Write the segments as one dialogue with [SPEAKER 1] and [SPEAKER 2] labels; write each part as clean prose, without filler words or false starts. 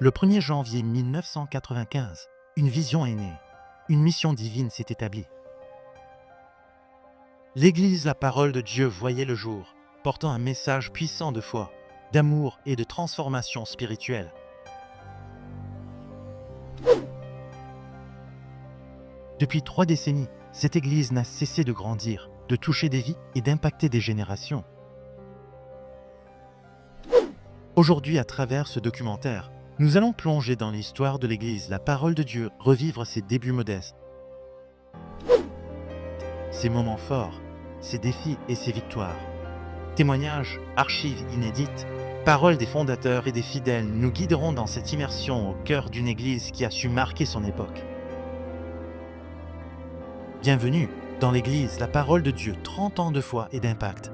[SPEAKER 1] Le 1er janvier 1995, une vision est née. Une mission divine s'est établie. L'Église, la parole de Dieu, voyait le jour, portant un message puissant de foi, d'amour et de transformation spirituelle. Depuis 3 décennies, cette Église n'a cessé de grandir, de toucher des vies et d'impacter des générations. Aujourd'hui, à travers ce documentaire, nous allons plonger dans l'histoire de l'Église, la parole de Dieu, revivre ses débuts modestes, ses moments forts, ses défis et ses victoires. Témoignages, archives inédites, paroles des fondateurs et des fidèles nous guideront dans cette immersion au cœur d'une Église qui a su marquer son époque. Bienvenue dans l'Église, la parole de Dieu, 30 ans de foi et d'impact.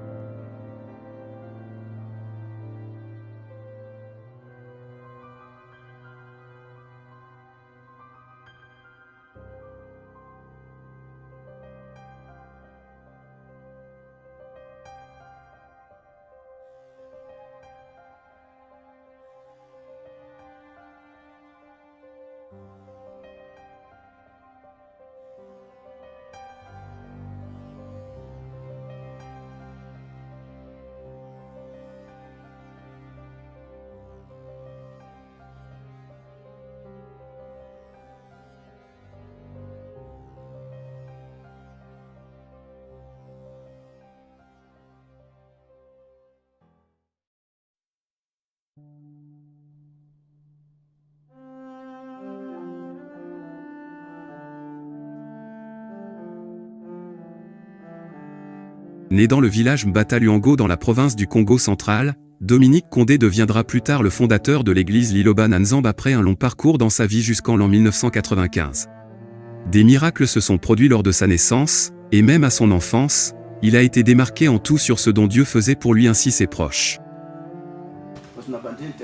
[SPEAKER 2] Né dans le village Mbata-Luango dans la province du Congo central, Dominique Condé deviendra plus tard le fondateur de l'église Liloba-Nanzambe après un long parcours dans sa vie jusqu'en l'an 1995. Des miracles se sont produits lors de sa naissance, et même à son enfance, il a été démarqué en tout sur ce dont Dieu faisait pour lui ainsi ses proches.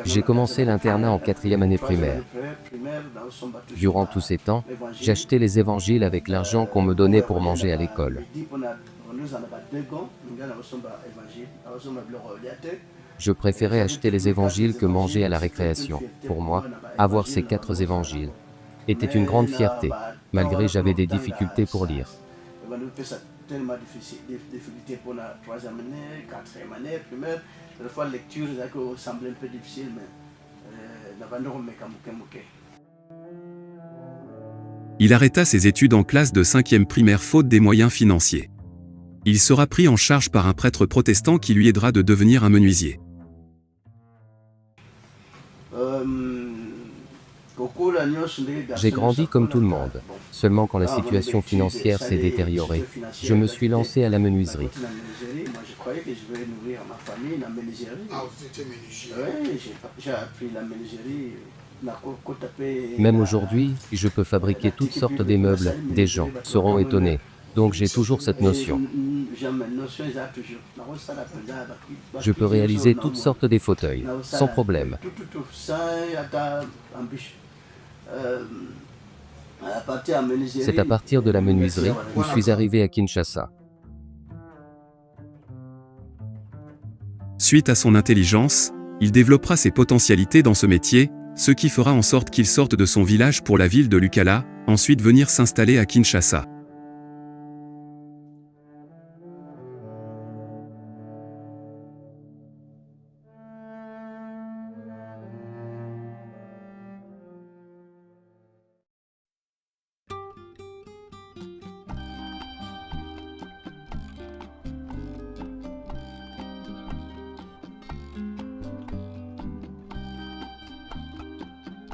[SPEAKER 3] J'ai commencé l'internat en 4e année primaire. Durant tous ces temps, j'achetais les évangiles avec l'argent qu'on me donnait pour manger à l'école. Je préférais acheter les évangiles que manger à la récréation. Pour moi, avoir ces 4 évangiles était une grande fierté, malgré j'avais des difficultés pour lire.
[SPEAKER 2] Il arrêta ses études en classe de 5e primaire faute des moyens financiers. Il sera pris en charge par un prêtre protestant qui lui aidera de devenir un menuisier.
[SPEAKER 3] J'ai grandi comme tout le monde. Seulement quand la situation financière s'est détériorée, je me suis lancé à la menuiserie. Même aujourd'hui, je peux fabriquer toutes sortes de meubles. Des gens seront étonnés. Donc j'ai toujours cette notion. Je peux réaliser toutes sortes de fauteuils, sans problème. C'est à partir de la menuiserie où je suis arrivé à Kinshasa.
[SPEAKER 2] Suite à son intelligence, il développera ses potentialités dans ce métier, ce qui fera en sorte qu'il sorte de son village pour la ville de Lukala, ensuite venir s'installer à Kinshasa.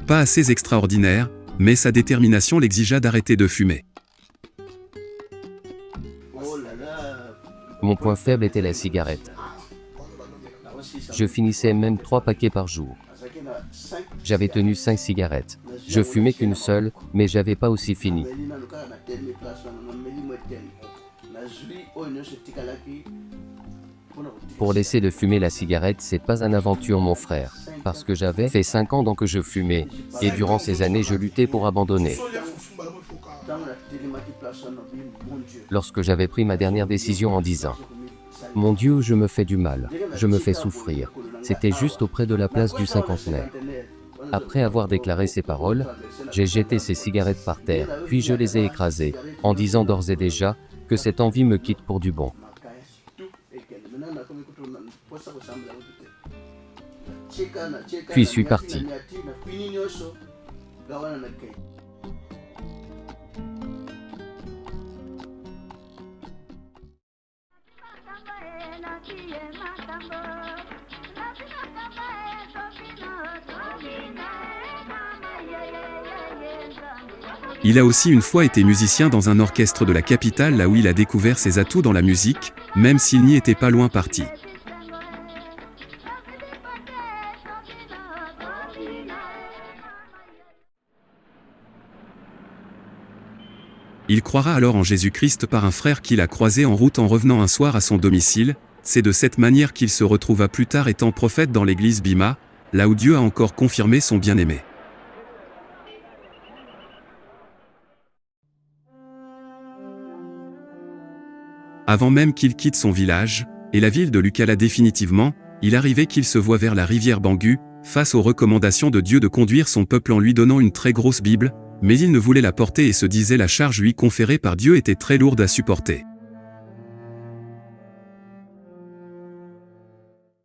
[SPEAKER 2] Pas assez extraordinaire, mais sa détermination l'exigea d'arrêter de fumer.
[SPEAKER 3] Mon point faible était la cigarette. Je finissais même 3 paquets par jour. J'avais tenu 5 cigarettes. Je fumais qu'une seule, mais j'avais pas aussi fini. Pour laisser de fumer la cigarette, c'est pas une aventure, mon frère. Parce que j'avais fait 5 ans que je fumais. Et durant ces années, je luttais pour abandonner. Lorsque j'avais pris ma dernière décision en disant « Mon Dieu, je me fais du mal, je me fais souffrir », c'était juste auprès de la place du cinquantenaire. Après avoir déclaré ces paroles, j'ai jeté ces cigarettes par terre, puis je les ai écrasées, en disant d'ores et déjà que cette envie me quitte pour du bon. Puis suis parti.
[SPEAKER 2] Il a aussi une fois été musicien dans un orchestre de la capitale, là où il a découvert ses atouts dans la musique, même s'il n'y était pas loin parti. Il croira alors en Jésus-Christ par un frère qu'il a croisé en route en revenant un soir à son domicile. C'est de cette manière qu'il se retrouva plus tard étant prophète dans l'église Bhima, là où Dieu a encore confirmé son bien-aimé. Avant même qu'il quitte son village, et la ville de Lukala définitivement, il arrivait qu'il se voit vers la rivière Bangu, face aux recommandations de Dieu de conduire son peuple en lui donnant une très grosse Bible, mais il ne voulait la porter et se disait la charge lui conférée par Dieu était très lourde à supporter.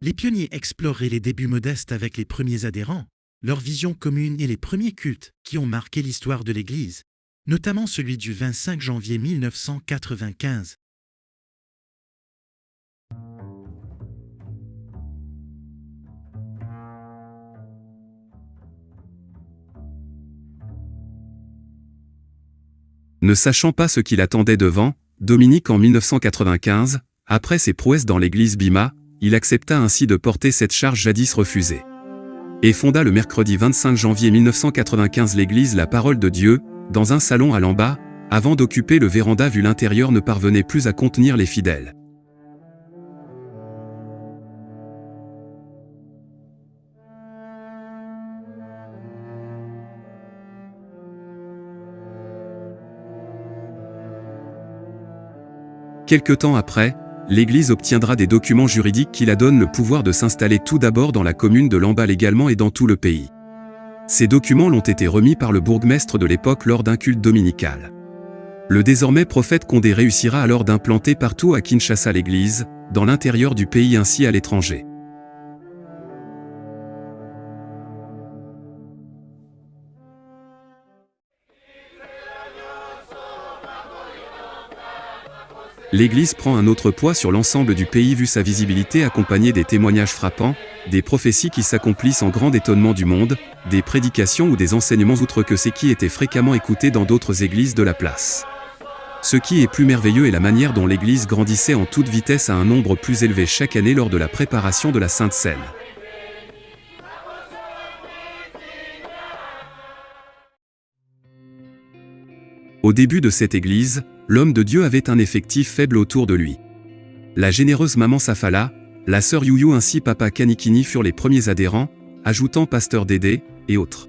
[SPEAKER 1] Les pionniers exploreraient les débuts modestes avec les premiers adhérents, leur vision commune et les premiers cultes qui ont marqué l'histoire de l'Église, notamment celui du 25 janvier 1995.
[SPEAKER 2] Ne sachant pas ce qu'il attendait devant, Dominique en 1995, après ses prouesses dans l'église Bhima, il accepta ainsi de porter cette charge jadis refusée. Et fonda le mercredi 25 janvier 1995 l'église La Parole de Dieu, dans un salon à Lamba, avant d'occuper le véranda vu l'intérieur ne parvenait plus à contenir les fidèles. Quelque temps après, l'Église obtiendra des documents juridiques qui la donnent le pouvoir de s'installer tout d'abord dans la commune de Lamba légalement et dans tout le pays. Ces documents l'ont été remis par le bourgmestre de l'époque lors d'un culte dominical. Le désormais prophète Condé réussira alors d'implanter partout à Kinshasa l'Église, dans l'intérieur du pays ainsi à l'étranger. L'Église prend un autre poids sur l'ensemble du pays vu sa visibilité accompagnée des témoignages frappants, des prophéties qui s'accomplissent en grand étonnement du monde, des prédications ou des enseignements outre que ces qui étaient fréquemment écoutés dans d'autres églises de la place. Ce qui est plus merveilleux est la manière dont l'Église grandissait en toute vitesse à un nombre plus élevé chaque année lors de la préparation de la Sainte Seine. Au début de cette église, l'homme de Dieu avait un effectif faible autour de lui. La généreuse maman Safala, la sœur Youyou ainsi papa Kanikini furent les premiers adhérents, ajoutant pasteur Dédé, et autres.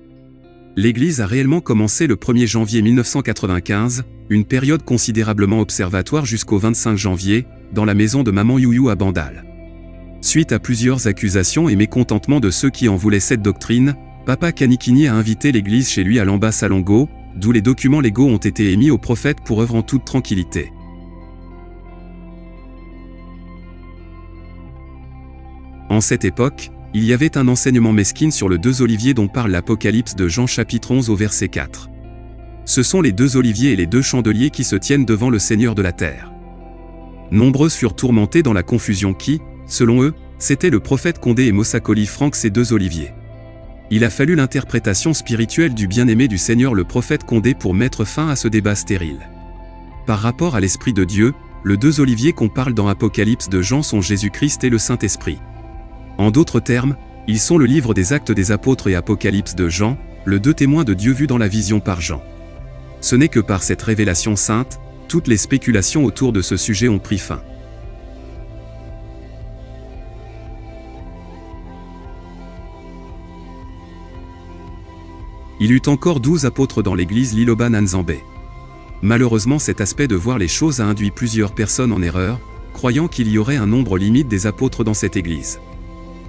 [SPEAKER 2] L'église a réellement commencé le 1er janvier 1995, une période considérablement observatoire jusqu'au 25 janvier, dans la maison de maman Youyou à Bandal. Suite à plusieurs accusations et mécontentements de ceux qui en voulaient cette doctrine, papa Kanikini a invité l'église chez lui à Lamba Salongo, d'où les documents légaux ont été émis au prophète pour œuvre en toute tranquillité. En cette époque, il y avait un enseignement mesquin sur le 2 oliviers dont parle l'Apocalypse de Jean chapitre 11 au verset 4. Ce sont les 2 oliviers et les 2 chandeliers qui se tiennent devant le Seigneur de la terre. Nombreuses furent tourmentées dans la confusion qui, selon eux, c'était le prophète Condé et Mosakoli Franck ces 2 oliviers. Il a fallu l'interprétation spirituelle du bien-aimé du Seigneur le prophète Condé pour mettre fin à ce débat stérile. Par rapport à l'Esprit de Dieu, les 2 oliviers qu'on parle dans Apocalypse de Jean sont Jésus-Christ et le Saint-Esprit. En d'autres termes, ils sont le livre des Actes des Apôtres et Apocalypse de Jean, le 2 témoins de Dieu vus dans la vision par Jean. Ce n'est que par cette révélation sainte, toutes les spéculations autour de ce sujet ont pris fin. Il eut encore 12 apôtres dans l'église Liloba Nzambe. Malheureusement cet aspect de voir les choses a induit plusieurs personnes en erreur, croyant qu'il y aurait un nombre limite des apôtres dans cette église.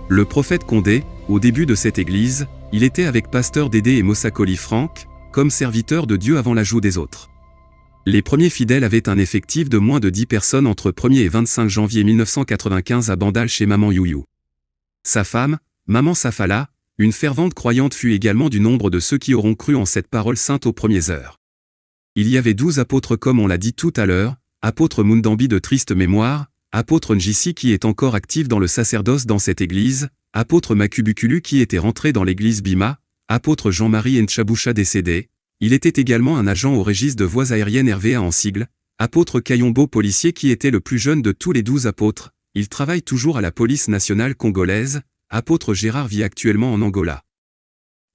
[SPEAKER 2] Le prophète Condé, au début de cette église, Il était avec Pasteur Dédé et Mosakoli Frank, comme serviteur de Dieu avant l'ajout des autres. Les premiers fidèles avaient un effectif de moins de 10 personnes entre 1er et 25 janvier 1995 à Bandal chez Maman Youyou. Sa femme, Maman Safala, une fervente croyante, fut également du nombre de ceux qui auront cru en cette parole sainte aux premières heures. Il y avait 12 apôtres comme on l'a dit tout à l'heure, apôtre Mundambi de triste mémoire, apôtre Njisi qui est encore actif dans le sacerdoce dans cette église, apôtre Makubukulu qui était rentré dans l'église Bima, apôtre Jean-Marie Nchaboucha décédé, il était également un agent au registre de voies aériennes RVA en sigle, apôtre Kayombo policier qui était le plus jeune de tous les 12 apôtres, il travaille toujours à la police nationale congolaise, apôtre Gérard vit actuellement en Angola.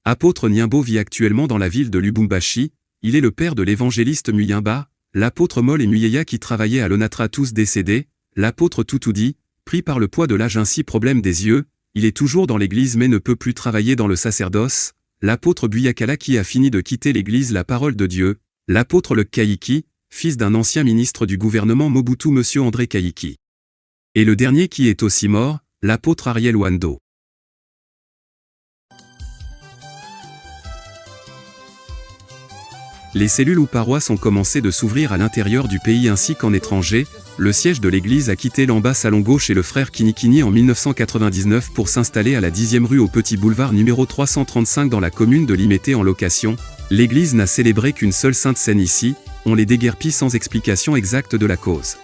[SPEAKER 2] Apôtre Niambo vit actuellement dans la ville de Lubumbashi, il est le père de l'évangéliste Muyimba, l'apôtre Moll et Muyeya qui travaillaient à l'Onatra tous décédés, l'apôtre Toutoudi, pris par le poids de l'âge ainsi problème des yeux, il est toujours dans l'église mais ne peut plus travailler dans le sacerdoce, l'apôtre Buyakala qui a fini de quitter l'église La Parole de Dieu, l'apôtre Le Kaïki, fils d'un ancien ministre du gouvernement Mobutu Monsieur André Kaïki. Et le dernier qui est aussi mort, l'apôtre Ariel Wando. Les cellules ou paroisses ont commencé de s'ouvrir à l'intérieur du pays ainsi qu'en étranger. Le siège de l'église a quitté l'ambassade Salon Gauche et le frère Kinikini en 1999 pour s'installer à la 10e rue au Petit Boulevard numéro 335 dans la commune de Limété en location. L'église n'a célébré qu'une seule sainte scène ici, on les déguerpit sans explication exacte de la cause.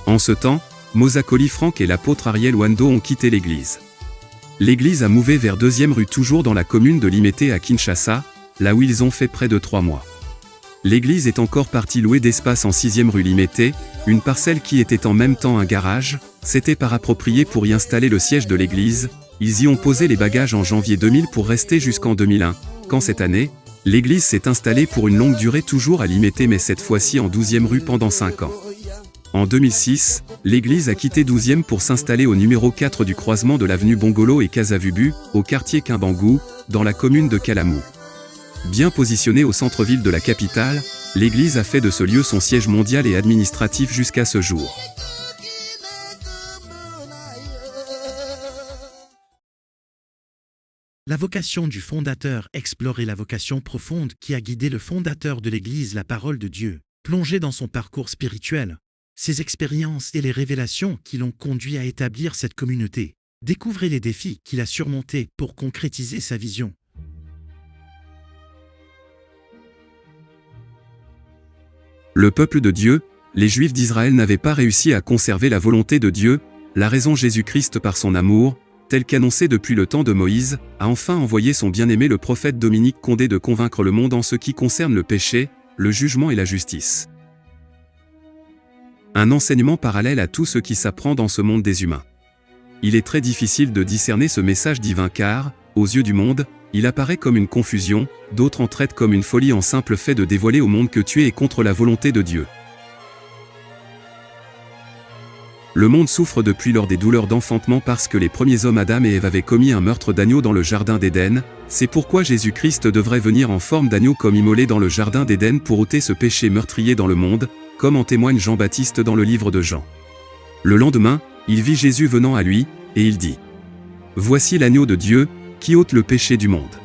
[SPEAKER 2] En ce temps, Mosakoli Frank et l'apôtre Ariel Wando ont quitté l'église. L'église a mouvé vers 2e rue toujours dans la commune de Limété à Kinshasa, là où ils ont fait près de 3 mois. L'église est encore partie louer d'espace en 6e rue Limété, une parcelle qui était en même temps un garage, c'était par approprié pour y installer le siège de l'église, ils y ont posé les bagages en janvier 2000 pour rester jusqu'en 2001, quand cette année, l'église s'est installée pour une longue durée toujours à Limété mais cette fois-ci en 12e rue pendant 5 ans. En 2006, l'église a quitté 12e pour s'installer au numéro 4 du croisement de l'avenue Bongolo et Kasavubu, au quartier Kimbangou, dans la commune de Kalamou. Bien positionnée au centre-ville de la capitale, l'église a fait de ce lieu son siège mondial et administratif jusqu'à ce jour.
[SPEAKER 1] La vocation du fondateur, explorer la vocation profonde qui a guidé le fondateur de l'Église La Parole de Dieu, plongé dans son parcours spirituel, ses expériences et les révélations qui l'ont conduit à établir cette communauté. Découvrez les défis qu'il a surmontés pour concrétiser sa vision.
[SPEAKER 2] Le peuple de Dieu, les Juifs d'Israël n'avaient pas réussi à conserver la volonté de Dieu, la raison Jésus-Christ par son amour, tel qu'annoncé depuis le temps de Moïse, a enfin envoyé son bien-aimé le prophète Dominique Condé de convaincre le monde en ce qui concerne le péché, le jugement et la justice. Un enseignement parallèle à tout ce qui s'apprend dans ce monde des humains. Il est très difficile de discerner ce message divin car, aux yeux du monde, il apparaît comme une confusion, d'autres en traitent comme une folie en simple fait de dévoiler au monde que tu es contre la volonté de Dieu. Le monde souffre depuis lors des douleurs d'enfantement parce que les premiers hommes Adam et Ève avaient commis un meurtre d'agneau dans le jardin d'Éden, c'est pourquoi Jésus-Christ devrait venir en forme d'agneau comme immolé dans le jardin d'Éden pour ôter ce péché meurtrier dans le monde, comme en témoigne Jean-Baptiste dans le livre de Jean. Le lendemain, il vit Jésus venant à lui, et il dit : « Voici l'agneau de Dieu, qui ôte le péché du monde. »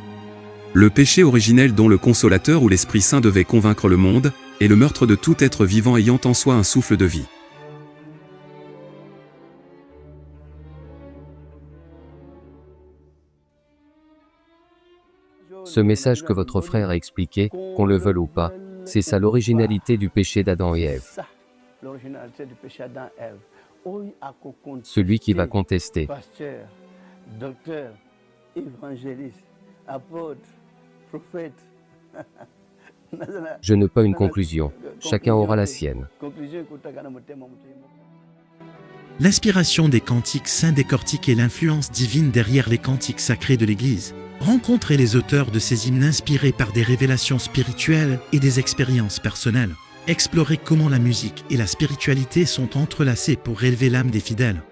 [SPEAKER 2] Le péché originel dont le Consolateur ou l'Esprit Saint devait convaincre le monde, est le meurtre de tout être vivant ayant en soi un souffle de vie.
[SPEAKER 3] Ce message que votre frère a expliqué, qu'on le veuille ou pas, c'est ça l'originalité du péché d'Adam et Ève. Celui qui va contester.
[SPEAKER 4] Pasteur, docteur, évangéliste, apôtre, prophète.
[SPEAKER 3] Je n'ai pas une conclusion. Chacun aura la sienne.
[SPEAKER 1] L'inspiration des cantiques saints décortique et l'influence divine derrière les cantiques sacrés de l'Église. Rencontrez les auteurs de ces hymnes inspirés par des révélations spirituelles et des expériences personnelles. Explorez comment la musique et la spiritualité sont entrelacées pour élever l'âme des fidèles.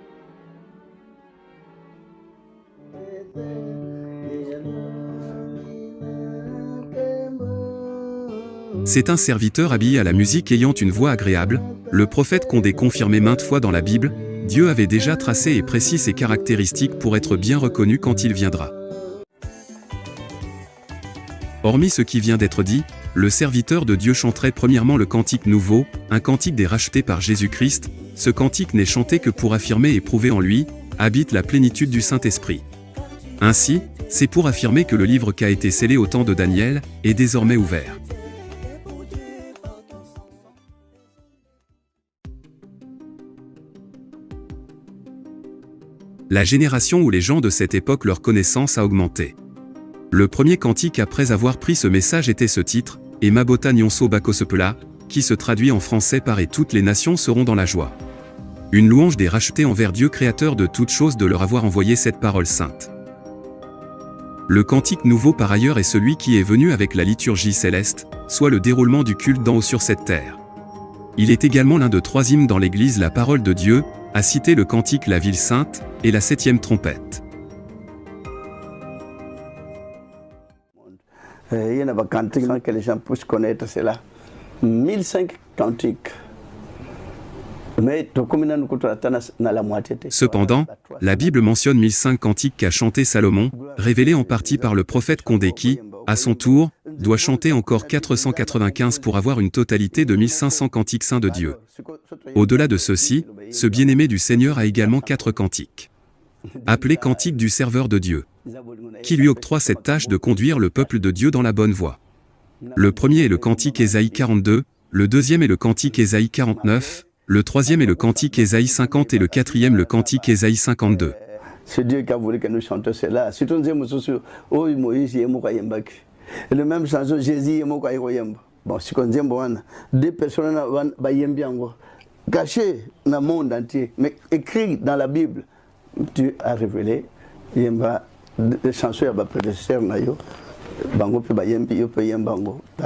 [SPEAKER 2] C'est un serviteur habillé à la musique ayant une voix agréable, le prophète Condé confirmé maintes fois dans la Bible, Dieu avait déjà tracé et précis ses caractéristiques pour être bien reconnu quand il viendra. Hormis ce qui vient d'être dit, le serviteur de Dieu chanterait premièrement le cantique nouveau, un cantique des rachetés par Jésus-Christ. Ce cantique n'est chanté que pour affirmer et prouver en lui, habite la plénitude du Saint-Esprit. Ainsi, c'est pour affirmer que le livre qui a été scellé au temps de Daniel est désormais ouvert. La génération où les gens de cette époque leur connaissance a augmenté. Le premier cantique après avoir pris ce message était ce titre, « Et Mabota Nyonso Bakosepela », qui se traduit en français par « Et toutes les nations seront dans la joie ». Une louange des rachetés envers Dieu créateur de toutes choses de leur avoir envoyé cette parole sainte. Le cantique nouveau par ailleurs est celui qui est venu avec la liturgie céleste, soit le déroulement du culte d'en haut sur cette terre. Il est également l'un de 3 hymnes dans l'Église la parole de Dieu, à citer le cantique La Ville Sainte, et la 7e trompette.
[SPEAKER 4] Il y en a des cantiques que les gens puissent connaître, c'est là. 1005 cantiques.
[SPEAKER 2] Cependant, la Bible mentionne 1005 cantiques qu'a chanté Salomon, révélés en partie par le prophète Condé qui, à son tour, doit chanter encore 495 pour avoir une totalité de 1500 cantiques saints de Dieu. Au-delà de ceux-ci, ce bien-aimé du Seigneur a également 4 cantiques, appelés cantiques du serveur de Dieu, qui lui octroie cette tâche de conduire le peuple de Dieu dans la bonne voie. Le premier est le cantique Ésaïe 42, le deuxième est le cantique Ésaïe 49, le troisième est le cantique Ésaïe 50 et le quatrième le cantique Ésaïe 52.
[SPEAKER 4] C'est Dieu qui a voulu que nous chantions cela. Si tu nous dis, oh Moïse, le même chanson, Jésus, bon, si on dit, deux personnes cachées dans le monde entier, mais écrites dans la Bible, Dieu a révélé, il y a des chansons, il y a des prédécesseurs.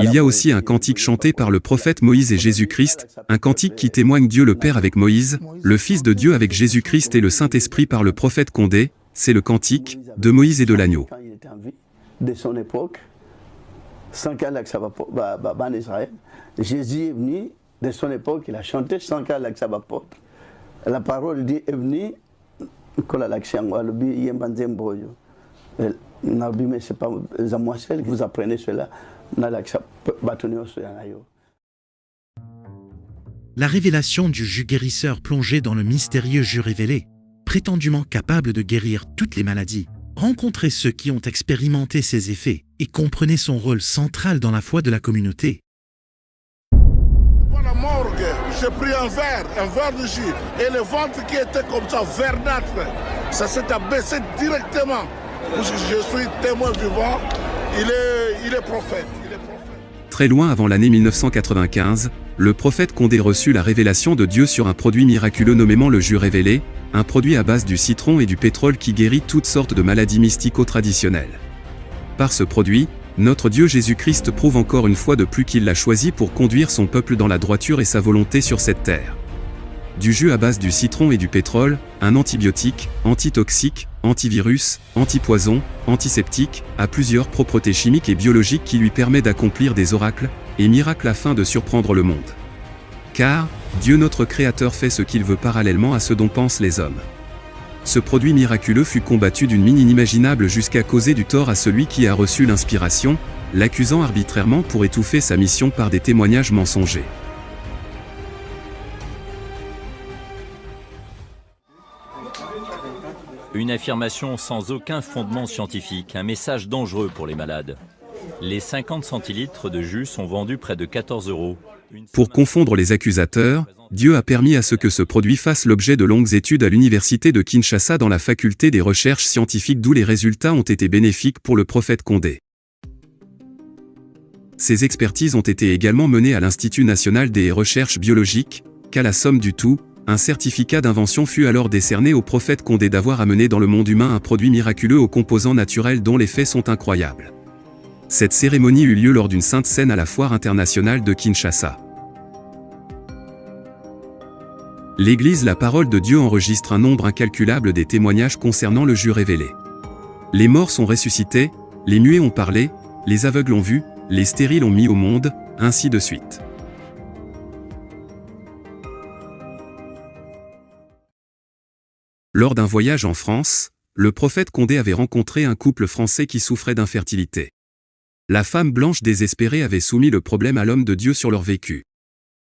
[SPEAKER 2] Il y a aussi un cantique chanté par le prophète Moïse et Jésus-Christ, un cantique qui témoigne Dieu le Père avec Moïse, le Fils de Dieu avec Jésus-Christ et le Saint-Esprit par le prophète Condé, c'est le cantique de Moïse et de l'agneau.
[SPEAKER 4] De son époque, sans qu'elle en Israël, Jésus est venu de son époque, il a chanté sans qu'elle porte. La parole dit est venue, mais c'est pas moi seul, vous apprenez cela.
[SPEAKER 1] La révélation du jus guérisseur plongé dans le mystérieux jus révélé, prétendument capable de guérir toutes les maladies. Rencontrez ceux qui ont expérimenté ses effets et comprenez son rôle central dans la foi de la communauté.
[SPEAKER 5] Pour la morgue, j'ai pris un verre de jus, et le ventre qui était comme ça, verdâtre, ça s'est abaissé directement. Je suis témoin vivant, il est prophète.
[SPEAKER 2] Très loin avant l'année 1995, le prophète Condé reçut la révélation de Dieu sur un produit miraculeux nommément le jus révélé, un produit à base du citron et du pétrole qui guérit toutes sortes de maladies mystico-traditionnelles. Par ce produit, notre Dieu Jésus-Christ prouve encore une fois de plus qu'il l'a choisi pour conduire son peuple dans la droiture et sa volonté sur cette terre. Du jus à base du citron et du pétrole, un antibiotique, antitoxique, antivirus, antipoison, antiseptique, a plusieurs propriétés chimiques et biologiques qui lui permettent d'accomplir des oracles et miracles afin de surprendre le monde. Car, Dieu notre Créateur fait ce qu'il veut parallèlement à ce dont pensent les hommes. Ce produit miraculeux fut combattu d'une mine inimaginable jusqu'à causer du tort à celui qui a reçu l'inspiration, l'accusant arbitrairement pour étouffer sa mission par des témoignages mensongers.
[SPEAKER 6] Une affirmation sans aucun fondement scientifique, un message dangereux pour les malades. Les 50 centilitres de jus sont vendus près de 14 €.
[SPEAKER 2] Pour confondre les accusateurs, Dieu a permis à ce que ce produit fasse l'objet de longues études à l'université de Kinshasa dans la faculté des recherches scientifiques d'où les résultats ont été bénéfiques pour le prophète Condé. Ces expertises ont été également menées à l'Institut national des recherches biologiques, qu'à la somme du tout, un certificat d'invention fut alors décerné au prophète Condé d'avoir amené dans le monde humain un produit miraculeux aux composants naturels dont les faits sont incroyables. Cette cérémonie eut lieu lors d'une sainte scène à la foire internationale de Kinshasa. L'Église La Parole de Dieu enregistre un nombre incalculable des témoignages concernant le jus révélé. Les morts sont ressuscités, les muets ont parlé, les aveugles ont vu, les stériles ont mis au monde, ainsi de suite. Lors d'un voyage en France, le prophète Condé avait rencontré un couple français qui souffrait d'infertilité. La femme blanche désespérée avait soumis le problème à l'homme de Dieu sur leur vécu.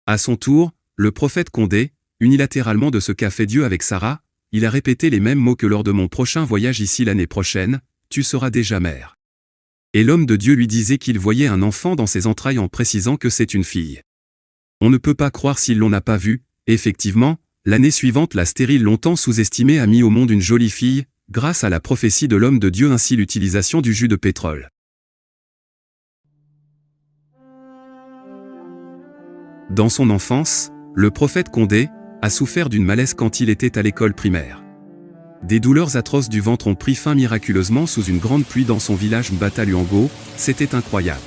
[SPEAKER 2] À son tour, le prophète Condé, unilatéralement de ce qu'a fait Dieu avec Sarah, il a répété les mêmes mots que lors de mon prochain voyage ici l'année prochaine, tu seras déjà mère. Et l'homme de Dieu lui disait qu'il voyait un enfant dans ses entrailles en précisant que c'est une fille. On ne peut pas croire s'il l'on n'a pas vu, effectivement, l'année suivante la stérile longtemps sous-estimée a mis au monde une jolie fille, grâce à la prophétie de l'homme de Dieu ainsi l'utilisation du jus de pétrole. Dans son enfance, le prophète Condé a souffert d'une malaise quand il était à l'école primaire. Des douleurs atroces du ventre ont pris fin miraculeusement sous une grande pluie dans son village Mbata-Luango, c'était incroyable.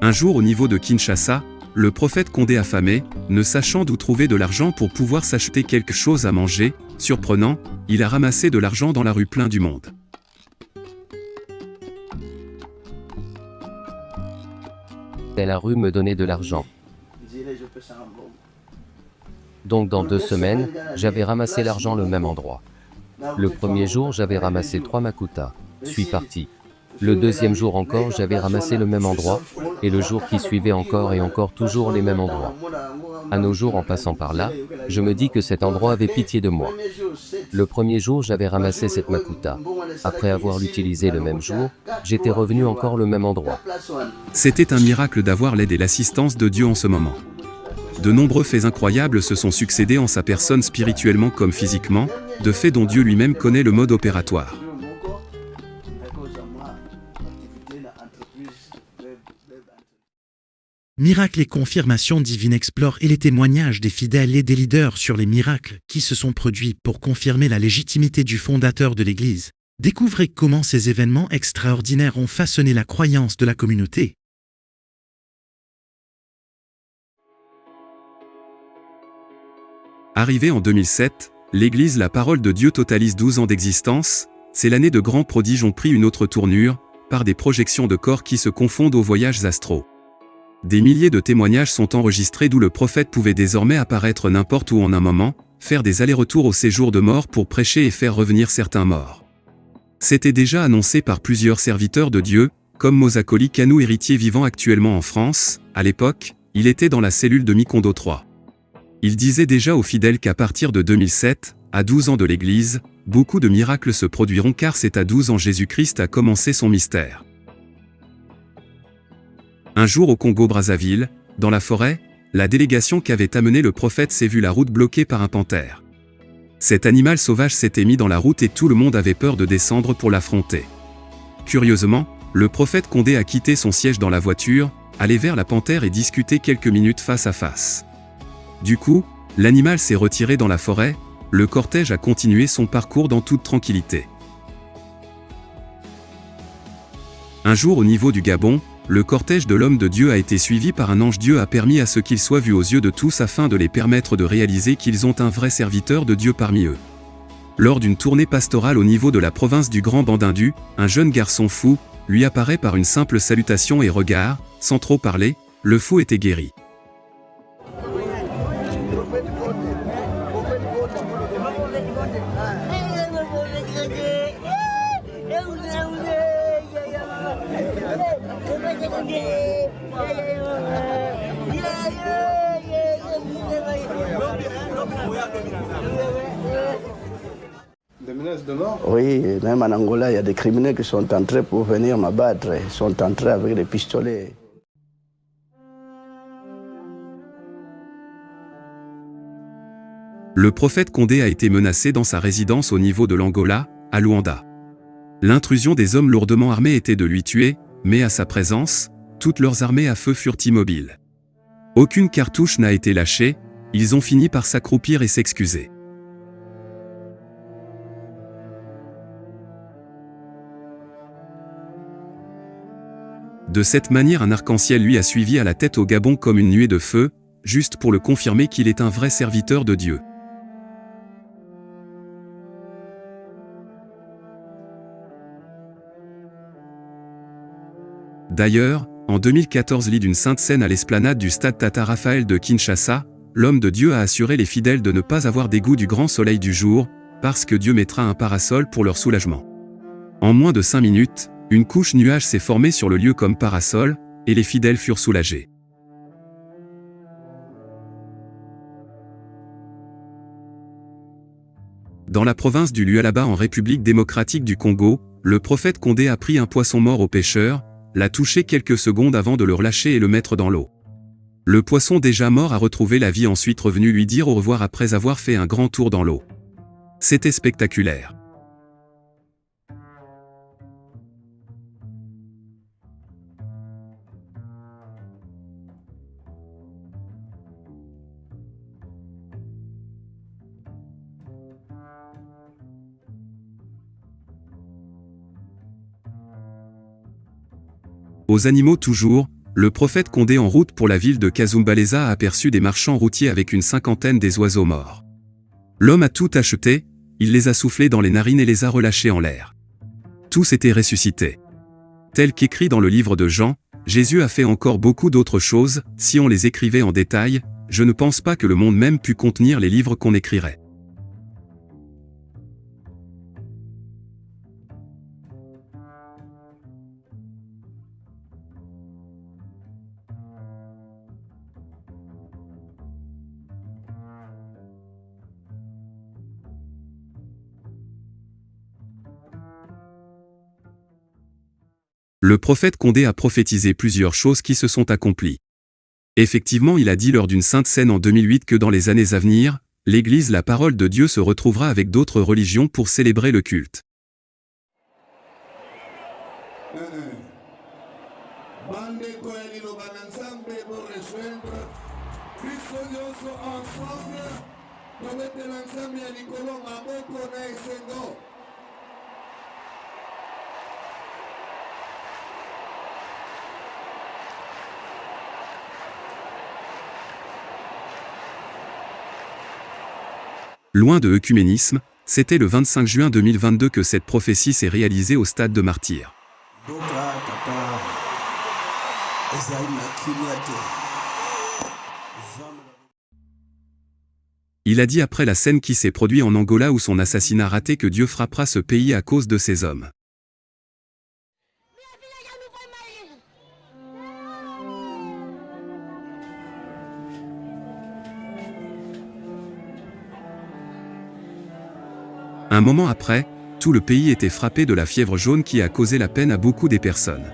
[SPEAKER 2] Un jour au niveau de Kinshasa, le prophète Condé affamé, ne sachant d'où trouver de l'argent pour pouvoir s'acheter quelque chose à manger, surprenant, il a ramassé de l'argent dans la rue plein du monde.
[SPEAKER 3] Et la rue me donnait de l'argent. Donc dans 2 semaines, j'avais ramassé l'argent le même endroit. Le premier jour, j'avais ramassé 3 makuta. Suis parti. Le deuxième jour encore, j'avais ramassé le même endroit, et le jour qui suivait encore et encore toujours les mêmes endroits. À nos jours, en passant par là, je me dis que cet endroit avait pitié de moi. Le premier jour, j'avais ramassé cette makuta. Après avoir l'utilisé le même jour, j'étais revenu encore le même endroit.
[SPEAKER 2] C'était un miracle d'avoir l'aide et l'assistance de Dieu en ce moment. De nombreux faits incroyables se sont succédés en sa personne spirituellement comme physiquement, de faits dont Dieu lui-même connaît le mode opératoire.
[SPEAKER 1] Miracles et confirmations divines explorent et les témoignages des fidèles et des leaders sur les miracles qui se sont produits pour confirmer la légitimité du fondateur de l'Église. Découvrez comment ces événements extraordinaires ont façonné la croyance de la communauté.
[SPEAKER 2] Arrivé en 2007, l'Église La Parole de Dieu totalise 12 ans d'existence, c'est l'année de grands prodiges ont pris une autre tournure, par des projections de corps qui se confondent aux voyages astraux. Des milliers de témoignages sont enregistrés d'où le prophète pouvait désormais apparaître n'importe où en un moment, faire des allers-retours au séjour de mort pour prêcher et faire revenir certains morts. C'était déjà annoncé par plusieurs serviteurs de Dieu, comme Mosakoli Kanou, héritier vivant actuellement en France. À l'époque, il était dans la cellule de Mikondo III. Il disait déjà aux fidèles qu'à partir de 2007, à 12 ans de l'Église, beaucoup de miracles se produiront car c'est à 12 ans Jésus-Christ a commencé son mystère. Un jour au Congo-Brazzaville, dans la forêt, la délégation qu'avait amené le prophète s'est vue la route bloquée par un panthère. Cet animal sauvage s'était mis dans la route et tout le monde avait peur de descendre pour l'affronter. Curieusement, le prophète Condé a quitté son siège dans la voiture, allé vers la panthère et discuté quelques minutes face à face. Du coup, l'animal s'est retiré dans la forêt, le cortège a continué son parcours dans toute tranquillité. Un jour au niveau du Gabon, le cortège de l'homme de Dieu a été suivi par un ange. Dieu a permis à ce qu'il soit vu aux yeux de tous afin de les permettre de réaliser qu'ils ont un vrai serviteur de Dieu parmi eux. Lors d'une tournée pastorale au niveau de la province du Grand Bandindu, un jeune garçon fou lui apparaît par une simple salutation et regard, sans trop parler, le fou était guéri.
[SPEAKER 4] Oui, même en Angola, il y a des criminels qui sont entrés pour venir m'abattre. Ils sont entrés avec des pistolets.
[SPEAKER 2] Le prophète Condé a été menacé dans sa résidence au niveau de l'Angola, à Luanda. L'intrusion des hommes lourdement armés était de lui tuer, mais à sa présence, toutes leurs armées à feu furent immobiles. Aucune cartouche n'a été lâchée, ils ont fini par s'accroupir et s'excuser. De cette manière, un arc-en-ciel lui a suivi à la tête au Gabon comme une nuée de feu, juste pour le confirmer qu'il est un vrai serviteur de Dieu. D'ailleurs, en 2014, lit d'une sainte scène à l'esplanade du stade Tata Raphaël de Kinshasa, l'homme de Dieu a assuré les fidèles de ne pas avoir dégoût du grand soleil du jour, parce que Dieu mettra un parasol pour leur soulagement. En moins de 5 minutes, une couche nuage s'est formée sur le lieu comme parasol, et les fidèles furent soulagés. Dans la province du Lualaba en République démocratique du Congo, le prophète Condé a pris un poisson mort au pêcheur, l'a touché quelques secondes avant de le relâcher et le mettre dans l'eau. Le poisson déjà mort a retrouvé la vie, ensuite revenu lui dire au revoir après avoir fait un grand tour dans l'eau. C'était spectaculaire. Aux animaux toujours, le prophète Condé en route pour la ville de Kazumbalesa a aperçu des marchands routiers avec une cinquantaine des oiseaux morts. L'homme a tout acheté, il les a soufflés dans les narines et les a relâchés en l'air. Tous étaient ressuscités. Tel qu'écrit dans le livre de Jean, Jésus a fait encore beaucoup d'autres choses, si on les écrivait en détail, je ne pense pas que le monde même pût contenir les livres qu'on écrirait. Le prophète Condé a prophétisé plusieurs choses qui se sont accomplies. Effectivement, il a dit lors d'une sainte scène en 2008 que dans les années à venir, l'Église, la parole de Dieu, se retrouvera avec d'autres religions pour célébrer le culte. Loin de œcuménisme, c'était le 25 juin 2022 que cette prophétie s'est réalisée au stade de Martyrs. Il a dit après la scène qui s'est produite en Angola où son assassinat raté que Dieu frappera ce pays à cause de ces hommes. Un moment après, tout le pays était frappé de la fièvre jaune qui a causé la peine à beaucoup des personnes.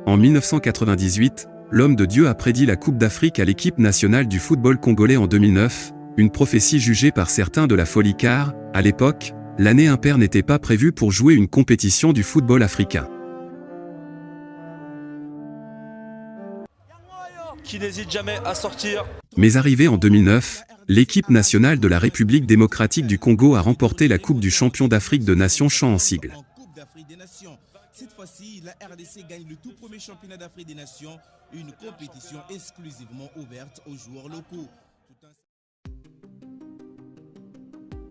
[SPEAKER 2] En 1998, l'homme de Dieu a prédit la Coupe d'Afrique à l'équipe nationale du football congolais en 2009, une prophétie jugée par certains de la folie car, à l'époque, l'année impaire n'était pas prévue pour jouer une compétition du football africain.
[SPEAKER 7] Qui n'hésite jamais à sortir.
[SPEAKER 2] Mais arrivé en 2009, l'équipe nationale de la République démocratique du Congo a remporté la Coupe du champion d'Afrique de Nations chant en sigle.
[SPEAKER 8] Cette fois-ci, la RDC gagne le tout premier championnat d'Afrique des Nations, une compétition exclusivement ouverte aux joueurs locaux.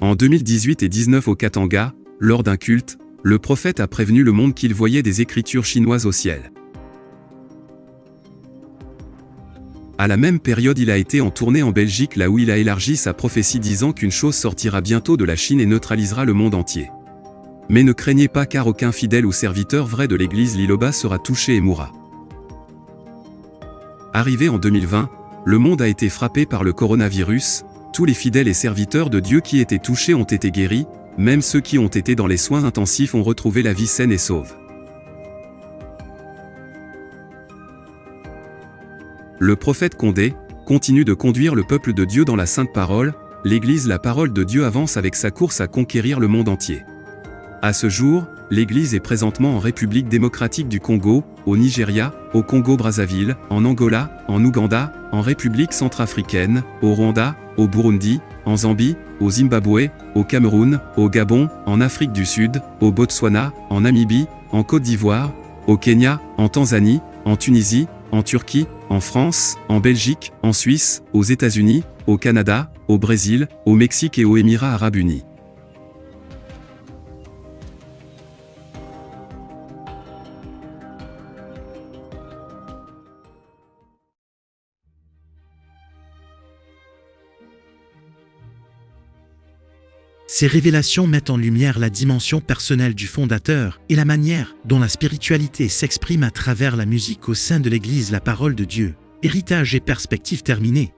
[SPEAKER 2] En 2018 et 19 au Katanga, lors d'un culte, le prophète a prévenu le monde qu'il voyait des écritures chinoises au ciel. À la même période, il a été en tournée en Belgique là où il a élargi sa prophétie disant qu'une chose sortira bientôt de la Chine et neutralisera le monde entier. Mais ne craignez pas car aucun fidèle ou serviteur vrai de l'église Liloba sera touché et mourra. Arrivé en 2020, le monde a été frappé par le coronavirus, tous les fidèles et serviteurs de Dieu qui étaient touchés ont été guéris, même ceux qui ont été dans les soins intensifs ont retrouvé la vie saine et sauve. Le prophète Condé continue de conduire le peuple de Dieu dans la sainte parole, l'église la parole de Dieu avance avec sa course à conquérir le monde entier. À ce jour, l'Église est présentement en République démocratique du Congo, au Nigeria, au Congo-Brazzaville, en Angola, en Ouganda, en République centrafricaine, au Rwanda, au Burundi, en Zambie, au Zimbabwe, au Cameroun, au Gabon, en Afrique du Sud, au Botswana, en Namibie, en Côte d'Ivoire, au Kenya, en Tanzanie, en Tunisie, en Turquie, en France, en Belgique, en Suisse, aux États-Unis, au Canada, au Brésil, au Mexique et aux Émirats arabes unis.
[SPEAKER 1] Ces révélations mettent en lumière la dimension personnelle du fondateur et la manière dont la spiritualité s'exprime à travers la musique au sein de l'Église La Parole de Dieu. Héritage et perspectives terminées.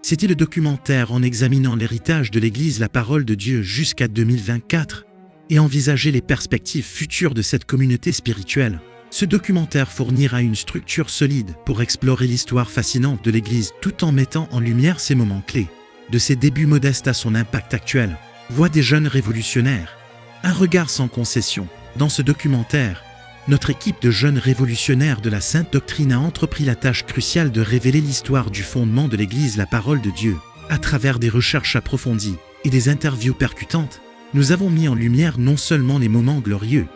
[SPEAKER 1] C'était le documentaire en examinant l'héritage de l'Église La Parole de Dieu jusqu'à 2024 et envisager les perspectives futures de cette communauté spirituelle. Ce documentaire fournira une structure solide pour explorer l'histoire fascinante de l'Église tout en mettant en lumière ses moments clés. De ses débuts modestes à son impact actuel, Voix des jeunes révolutionnaires. Un regard sans concession. Dans ce documentaire, notre équipe de jeunes révolutionnaires de la Sainte Doctrine a entrepris la tâche cruciale de révéler l'histoire du fondement de l'Église La Parole de Dieu. À travers des recherches approfondies et des interviews percutantes, nous avons mis en lumière non seulement les moments glorieux,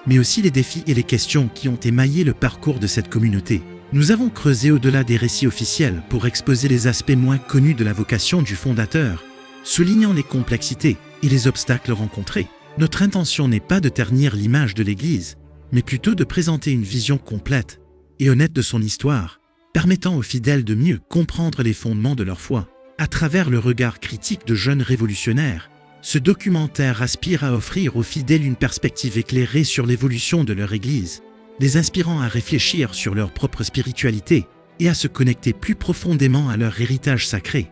[SPEAKER 1] mais aussi les défis et les questions qui ont émaillé le parcours de cette communauté. Nous avons creusé au-delà des récits officiels pour exposer les aspects moins connus de la vocation du fondateur, soulignant les complexités et les obstacles rencontrés. Notre intention n'est pas de ternir l'image de l'Église, mais plutôt de présenter une vision complète et honnête de son histoire, permettant aux fidèles de mieux comprendre les fondements de leur foi. À travers le regard critique de jeunes révolutionnaires, ce documentaire aspire à offrir aux fidèles une perspective éclairée sur l'évolution de leur Église, les inspirant à réfléchir sur leur propre spiritualité et à se connecter plus profondément à leur héritage sacré.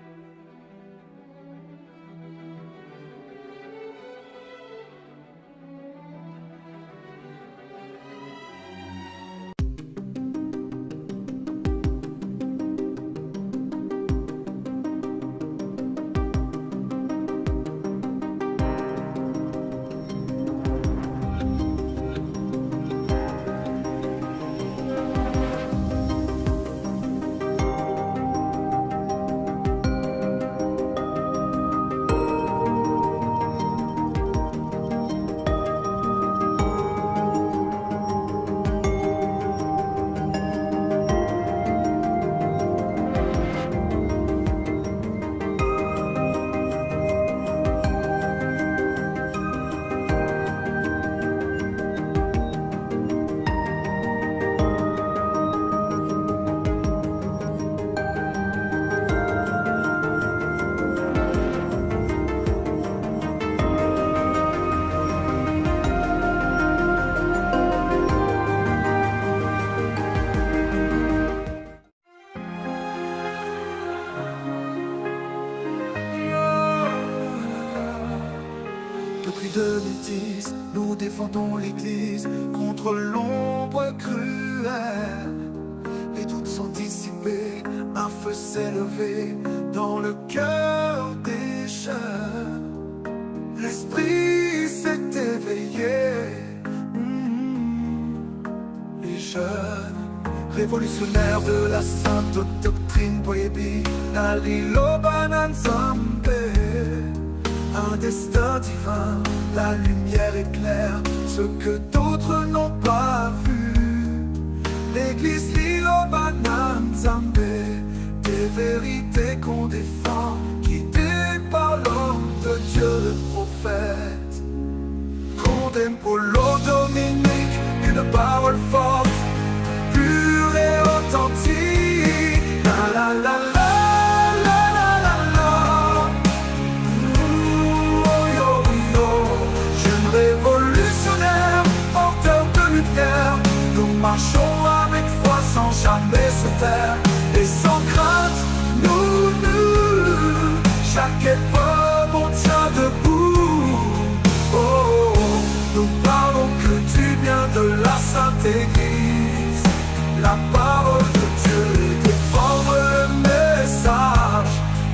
[SPEAKER 9] Depuis 2010, nous défendons l'Église contre l'ombre cruelle. Les doutes sont dissipés, un feu s'est levé dans le cœur des jeunes. L'esprit s'est éveillé. Les jeunes révolutionnaires de la Sainte Doctrine Boyebi, Liloba Nzambe. Un destin divin, la lumière éclaire ce que d'autres n'ont pas vu. L'Église Liloba Nzambe, des vérités qu'on défend, guidées par l'homme de Dieu, le prophète. Condamne pour l'eau Dominique, une parole forte, pure et authentique. La la la la. Nous marchons avec foi sans jamais se taire. Et sans crainte, chaque épreuve on tient debout. Oh, oh, oh. Nous parlons que du bien de la Sainte Église, la parole de Dieu, et défendre le message,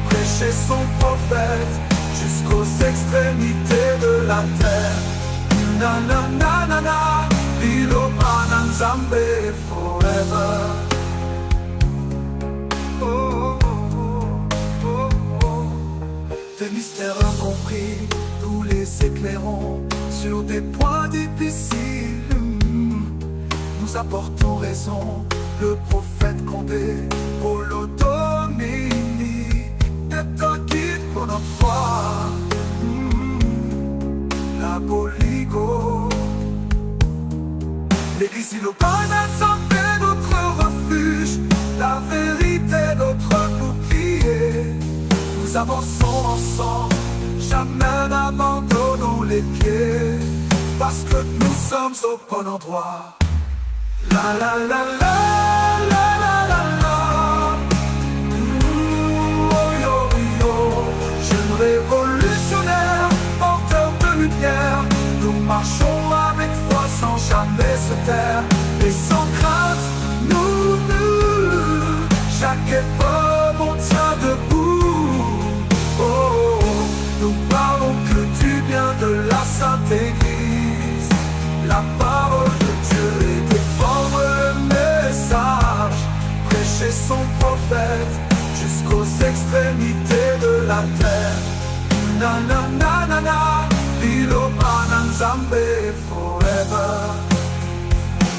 [SPEAKER 9] prêcher son prophète jusqu'aux extrémités de la terre. Na na na na na, Liloba na Nzambe forever. Oh, oh, oh, oh. Des mystères incompris, nous les éclairons sur des points difficiles. Nous apportons raison, le prophète Condé, Holodomini, est un guide pour notre foi. La Boligo, l'église Liloba na Nzambe, notre refuge, la vérité, notre bouclier. Nous avançons ensemble, jamais n'abandonnons les pieds, parce que nous sommes au bon endroit. La la la la la la la la. Oh yo yo, jeune révolutionnaire, porteur de lumière. Nous marchons avec foi sans jamais se taire, et sans crainte, chaque épreuve on tient debout. Oh, oh, oh. Nous parlons que du bien de la Sainte Église, la parole de Dieu, et défendre le message, prêcher son prophète jusqu'aux extrémités de la terre. Na na na na na, Liloba na Nzambe forever.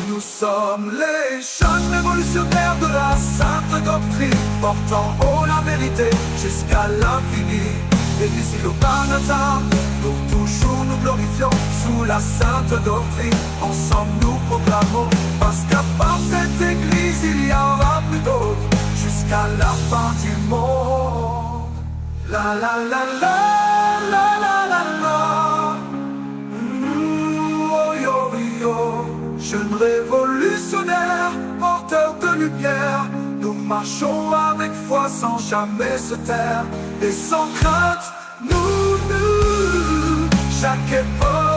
[SPEAKER 9] Nous sommes les jeunes révolutionnaires de la sainte doctrine, portant haut la vérité jusqu'à l'infini. L'église Liloba na Nzambe, pour toujours nous glorifions sous la sainte doctrine. Ensemble nous proclamons, parce qu'à part cette église il y aura plus d'autres, jusqu'à la fin du monde. La la la la la la la la. Oh yo yo, jeune révolutionnaire, porteur de lumière. Nous marchons avec foi sans jamais se taire, et sans crainte, chaque époque